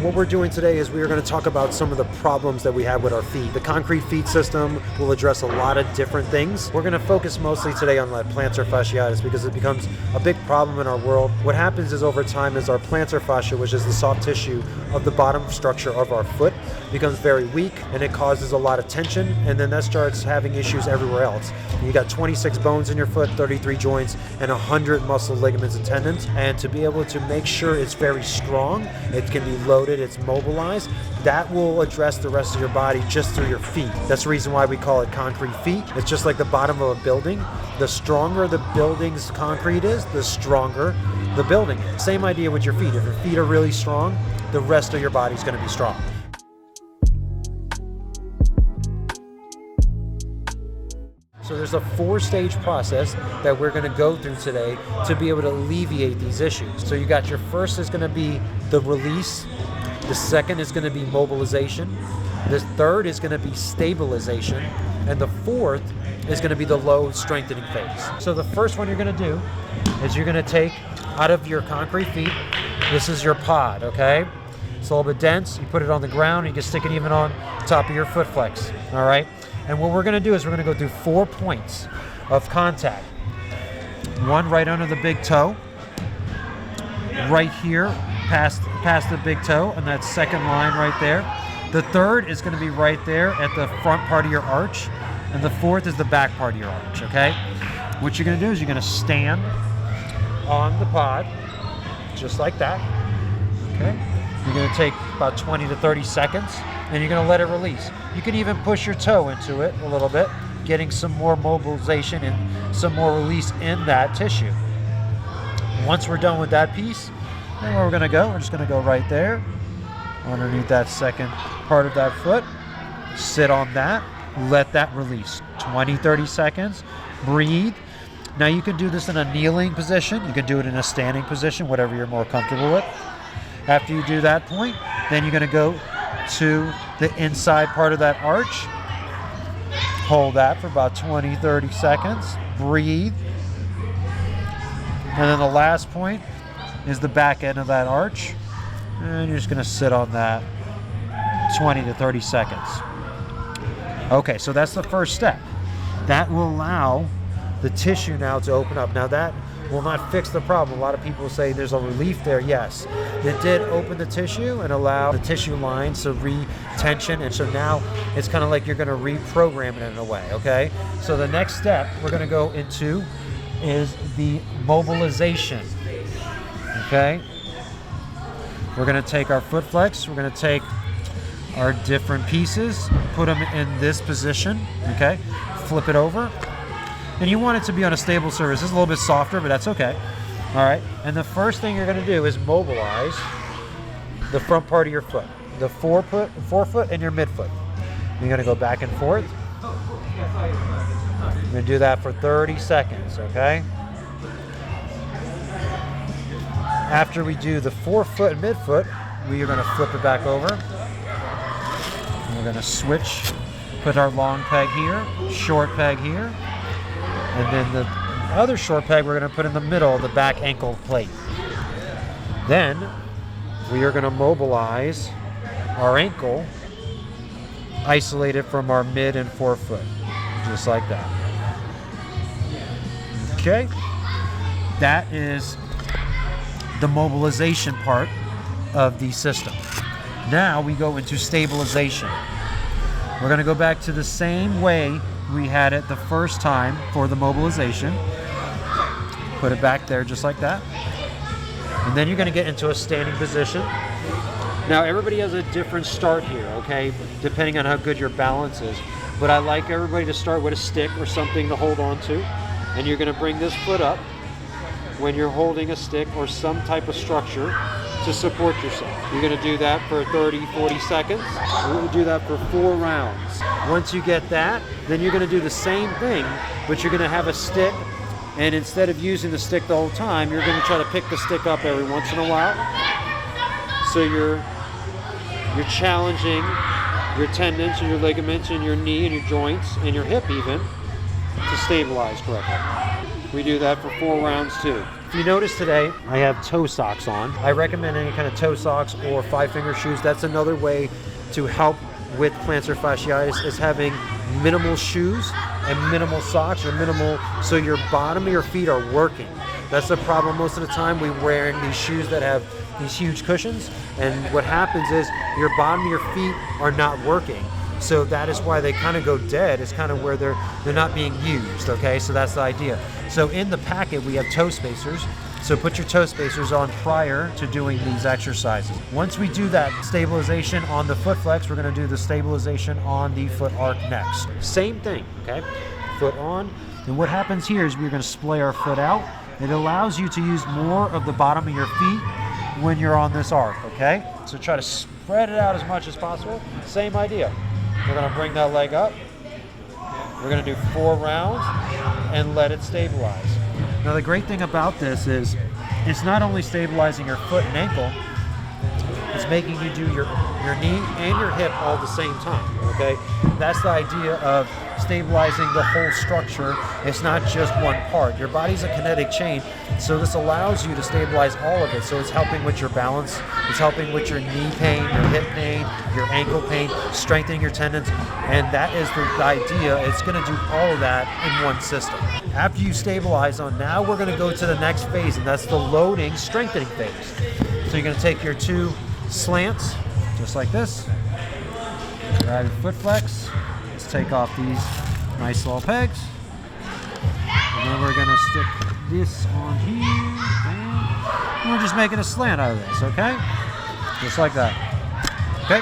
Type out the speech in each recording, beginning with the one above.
What we're doing today is we are going to talk about some of the problems that we have with our feet. The concrete feet system will address a lot of different things. We're going to focus mostly today on plantar fasciitis because it becomes a big problem in our world. What happens is over time is our plantar fascia, which is the soft tissue of the bottom structure of our foot, becomes very weak and it causes a lot of tension, and then that starts having issues everywhere else. You got 26 bones in your foot, 33 joints, and 100 muscle ligaments and tendons. And to be able to make sure it's very strong, it can be loaded, it's mobilized, that will address the rest of your body just through your feet. That's the reason why we call it concrete feet. It's just like the bottom of a building. The stronger the building's concrete is, the stronger the building is. Same idea with your feet. If your feet are really strong, the rest of your body's going to be strong. So there's a 4-stage process that we're going to go through today to be able to alleviate these issues. So you got your first is going to be the release. The second is going to be mobilization. The third is going to be stabilization. And the fourth is going to be the load strengthening phase. So the first one you're going to do is you're going to take out of your concrete feet, this is your pod, okay? It's a little bit dense. You put it on the ground, and you can stick it even on top of your foot flex, all right? And what we're going to do is we're going to go through 4 points of contact. One right under the big toe, right here past the big toe, and that second line right there. The third is going to be right there at the front part of your arch, and the fourth is the back part of your arch, okay? What you're going to do is you're going to stand on the pod, just like that, okay? You're going to take about 20 to 30 seconds, and you're going to let it release. You can even push your toe into it a little bit, getting some more mobilization and some more release in that tissue. Once we're done with that piece, then where we're going to go, we're just going to go right there, underneath that second part of that foot, sit on that, let that release. 20, 30 seconds, breathe. Now you can do this in a kneeling position, you can do it in a standing position, whatever you're more comfortable with. After you do that point, then you're going to go to the inside part of that arch. Hold that for about 20, 30 seconds. Breathe. And then the last point is the back end of that arch. And you're just going to sit on that 20 to 30 seconds. Okay, so that's the first step. That will allow the tissue now to open up. Now that will not fix the problem. A lot of people say there's a relief there. Yes, it did open the tissue and allow the tissue lines to re-tension, and so now it's kind of like you're going to reprogram it in a way, okay? So the next step we're going to go into is the mobilization, okay? We're going to take our foot flex, we're going to take our different pieces, put them in this position, okay? Flip it over. And you want it to be on a stable surface. It's a little bit softer, but that's okay. All right. And the first thing you're going to do is mobilize the front part of your foot, the forefoot and your midfoot. You're going to go back and forth. You're going to do that for 30 seconds, okay? After we do the forefoot and midfoot, we are going to flip it back over. And we're going to switch, put our long peg here, short peg here. And then the other short peg we're going to put in the middle of the back ankle plate. Then we are going to mobilize our ankle, isolate it from our mid and forefoot, just like that. Okay, that is the mobilization part of the system. Now we go into stabilization. We're going to go back to the same way we had it the first time for the mobilization. Put it back there just like that. And then you're going to get into a standing position. Now everybody has a different start here, okay, depending on how good your balance is. But I like everybody to start with a stick or something to hold on to. And you're going to bring this foot up when you're holding a stick or some type of structure to support yourself. You're going to do that for 30, 40 seconds. We're going to do that for 4 rounds. Once you get that, then you're going to do the same thing, but you're going to have a stick, and instead of using the stick the whole time, you're going to try to pick the stick up every once in a while. So you're challenging your tendons and your ligaments and your knee and your joints and your hip even to stabilize correctly. We do that for 4 rounds too. If you notice today, I have toe socks on. I recommend any kind of toe socks or 5-finger shoes. That's another way to help with plantar fasciitis, is having minimal shoes and minimal socks, or minimal, so your bottom of your feet are working. That's the problem most of the time. We're wearing these shoes that have these huge cushions, and what happens is your bottom of your feet are not working. So that is why they kind of go dead. It's kind of where they're not being used, okay? So that's the idea. So in the packet, we have toe spacers. So put your toe spacers on prior to doing these exercises. Once we do that stabilization on the foot flex, we're gonna do the stabilization on the foot arc next. Same thing, okay? Foot on. And what happens here is we're gonna splay our foot out. It allows you to use more of the bottom of your feet when you're on this arc, okay? So try to spread it out as much as possible. Same idea. We're gonna bring that leg up. We're gonna do 4 rounds and let it stabilize. Now the great thing about this is it's not only stabilizing your foot and ankle, it's making you do your knee and your hip all at the same time, okay? That's the idea of stabilizing the whole structure. It's not just one part. Your body's a kinetic chain, so this allows you to stabilize all of it. So it's helping with your balance, it's helping with your knee pain, your hip pain, your ankle pain, strengthening your tendons, and that is the idea. It's gonna do all of that in one system. After you stabilize on, now we're gonna go to the next phase, and that's the loading, strengthening phase. So you're gonna take your 2 slants, just like this, grab your foot flex, let's take off these nice little pegs, and then we're gonna stick this on here, and we're just making a slant out of this, okay? Just like that, okay?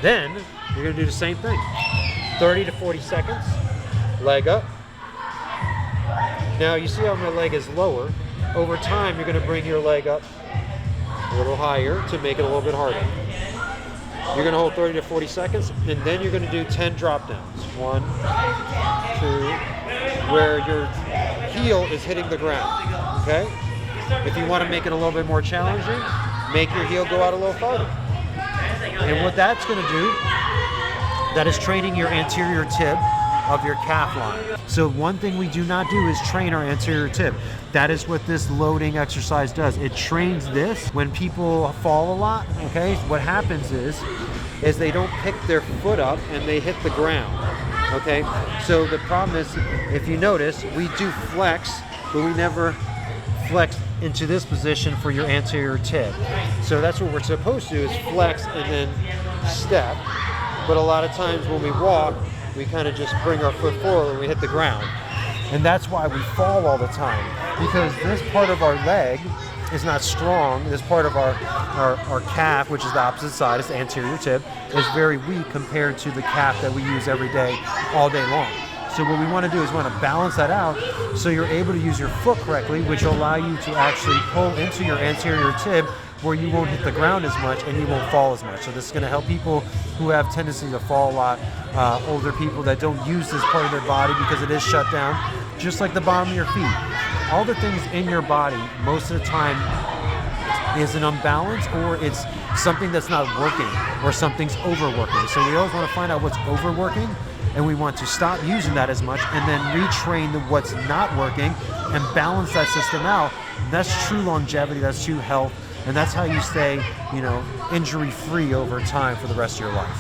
Then, you're gonna do the same thing, 30 to 40 seconds, leg up. Now, you see how my leg is lower. Over time, you're gonna bring your leg up a little higher to make it a little bit harder. You're gonna hold 30 to 40 seconds, and then you're gonna do 10 drop downs. 1, 2, where your heel is hitting the ground, okay? If you wanna make it a little bit more challenging, make your heel go out a little farther. And what that's gonna do, that is training your anterior tib of your calf line. So one thing we do not do is train our anterior tib. That is what this loading exercise does. It trains this. When people fall a lot, okay, what happens is they don't pick their foot up and they hit the ground, okay? So the problem is, if you notice, we do flex, but we never flex into this position for your anterior tib. So that's what we're supposed to do, is flex and then step. But a lot of times when we walk, we kind of just bring our foot forward and we hit the ground. And that's why we fall all the time, because this part of our leg is not strong. This part of our calf, which is the opposite side, is the anterior tib, is very weak compared to the calf that we use every day, all day long. So what we want to do is we want to balance that out so you're able to use your foot correctly, which will allow you to actually pull into your anterior tib where you won't hit the ground as much and you won't fall as much. So this is going to help people who have tendency to fall a lot, older people that don't use this part of their body because it is shut down, just like the bottom of your feet. All the things in your body, most of the time, is an unbalance, or it's something that's not working, or something's overworking. So we always want to find out what's overworking, and we want to stop using that as much and then retrain what's not working and balance that system out. And that's true longevity, that's true health, and that's how you stay, injury-free over time for the rest of your life.